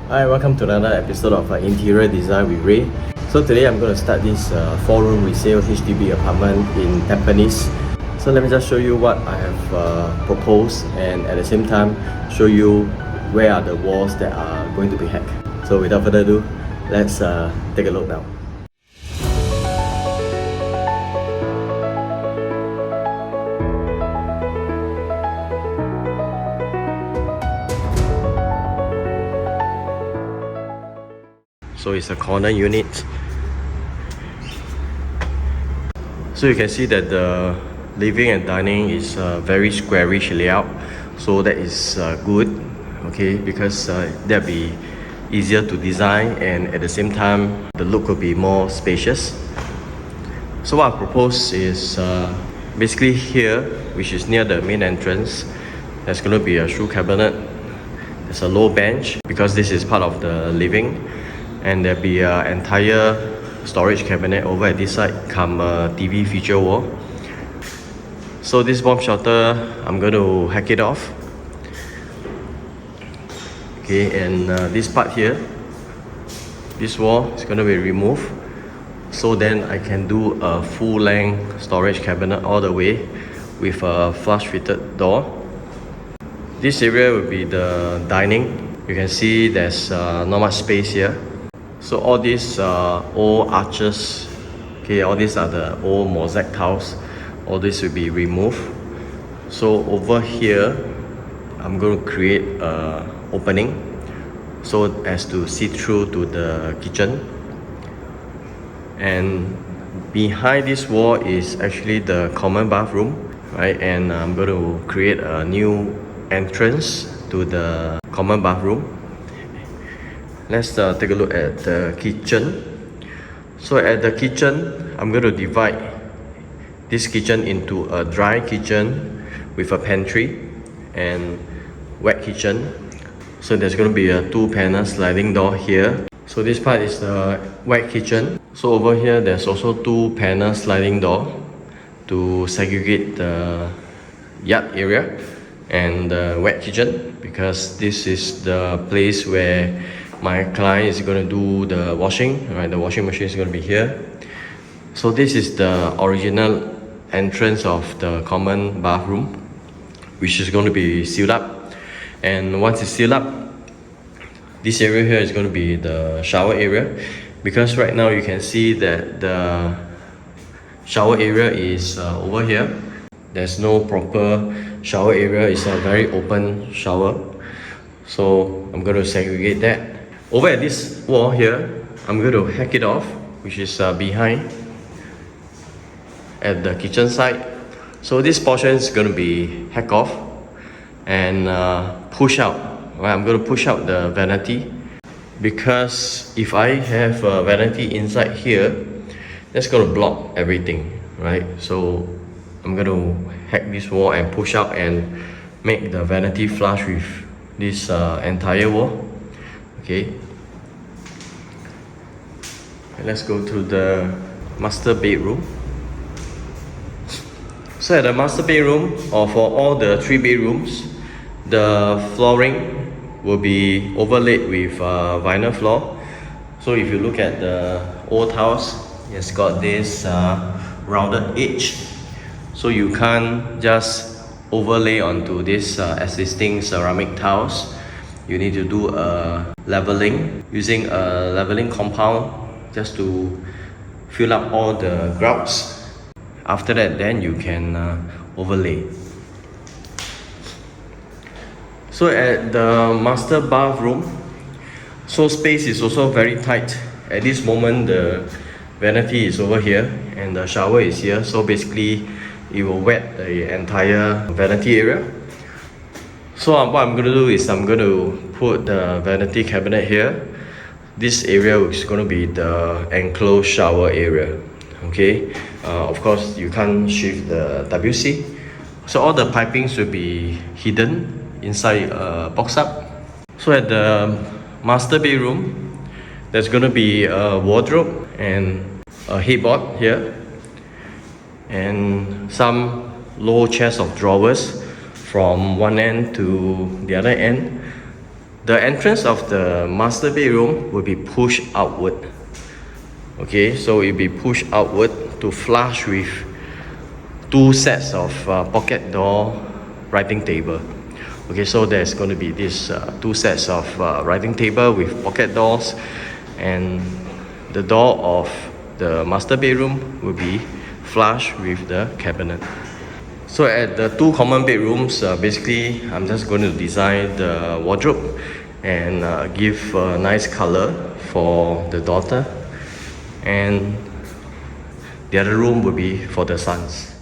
Hi, welcome to another episode of Interior Design with Rae. So today I'm going to start this 4-room resale HDB apartment in Tampines. So let me just show you what I have proposed, and at the same time show you where are the walls that are going to be hacked. So without further ado, let's take a look now. So it's a corner unit. So you can see that the living and dining is a very squarish layout. So that is good, okay, because that'll be easier to design, and at the same time the look will be more spacious. So what I propose is basically here, which is near the main entrance, there's going to be a shoe cabinet. There's a low bench because this is part of the living. And there'll be an entire storage cabinet over at this side, come a TV feature wall. So this bomb shelter, I'm going to hack it off. Okay, and this part here, this wall is going to be removed. So then I can do a full length storage cabinet all the way with a flush fitted door. This area will be the dining. You can see there's not much space here. So all these old arches, okay, all these are the old mosaic tiles. All this will be removed. So over here, I'm going to create an opening so as to see through to the kitchen. And behind this wall is actually the common bathroom, right? And I'm going to create a new entrance to the common bathroom. Let's take a look at the kitchen. So at the kitchen, I'm going to divide this kitchen into a dry kitchen with a pantry and wet kitchen. So there's going to be a 2-panel sliding door here. So this part is the wet kitchen. So over here, there's also 2-panel sliding door to segregate the yard area and the wet kitchen, because this is the place where my client is going to do the washing, right? The washing machine is going to be here. So this is the original entrance of the common bathroom, which is going to be sealed up. And once it's sealed up, this area here is going to be the shower area, because right now you can see that the shower area is over here. There's no proper shower area. It's a very open shower. So I'm going to segregate that. Over at this wall here, I'm going to hack it off, which is behind at the kitchen side. So this portion is going to be hacked off and push out. Right? I'm going to push out the vanity, because if I have a vanity inside here, that's going to block everything, right? So I'm going to hack this wall and push out and make the vanity flush with this entire wall. Okay, let's go to the master bedroom. So at the master bedroom, or for all the 3 bedrooms, the flooring will be overlaid with vinyl floor. So if you look at the old house, it's got this rounded edge. So you can't just overlay onto this existing ceramic tiles. You need to do a leveling using a leveling compound just to fill up all the grouts. After that, then you can overlay. So at the master bathroom, so space is also very tight. At this moment, the vanity is over here and the shower is here. So basically, it will wet the entire vanity area. So what I'm going to do is I'm going to put the vanity cabinet here. This area is going to be the enclosed shower area. Okay, of course you can't shift the WC. So all the pipings will be hidden inside a box up. So at the master bedroom, there's going to be a wardrobe and a headboard here, and some low chest of drawers from one end to the other end. The entrance of the master bedroom will be pushed outward. Okay, so it will be pushed outward to flush with two sets of pocket door writing table. Okay, so there's going to be this two sets of writing table with pocket doors, and the door of the master bedroom will be flush with the cabinet. So at the two common bedrooms, basically I'm just going to design the wardrobe and give a nice color for the daughter, and the other room will be for the sons.